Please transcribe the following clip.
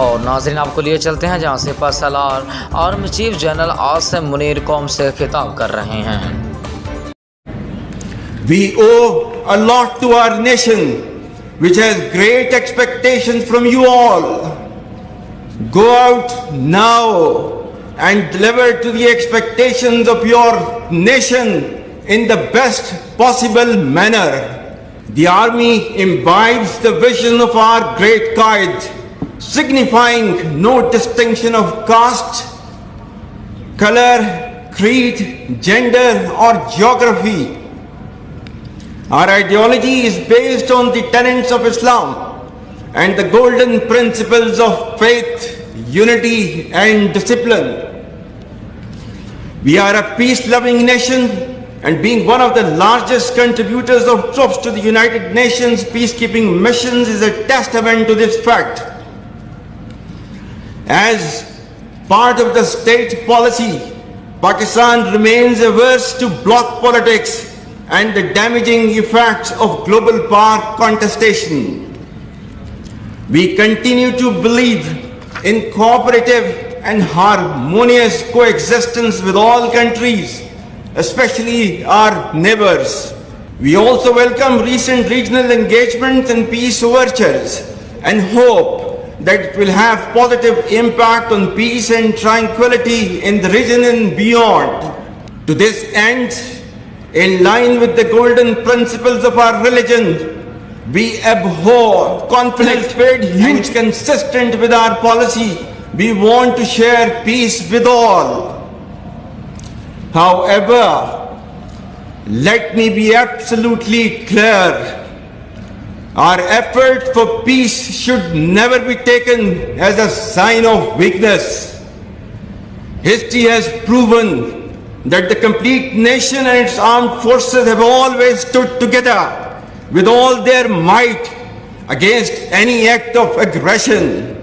और नाज़रीन आपको लिए चलते हैं जहां से सलार ارمی चीफ जनरल عاصم منیر कौम से खिताब कर रहे हैं। We owe a lot to our nation, which has great expectations from you all. Go out now and deliver to the expectations of your nation in the best possible manner. The army imbibes the vision of our great Qaid, signifying no distinction of caste, color, creed, gender or geography. Our ideology is based on the tenets of Islam and the golden principles of faith, unity and discipline. We are a peace-loving nation, and being one of the largest contributors of troops to the United Nations peacekeeping missions is a testament to this fact. As part of the state policy, Pakistan remains averse to bloc politics and the damaging effects of global power contestation. We continue to believe in cooperative and harmonious coexistence with all countries, especially our neighbors. We also welcome recent regional engagements and peace overtures and hope that it will have positive impact on peace and tranquility in the region and beyond. To this end, in line with the golden principles of our religion, we abhor conflict and consistent with our policy. We want to share peace with all. However, let me be absolutely clear. Our effort for peace should never be taken as a sign of weakness. History has proven that the complete nation and its armed forces have always stood together with all their might against any act of aggression.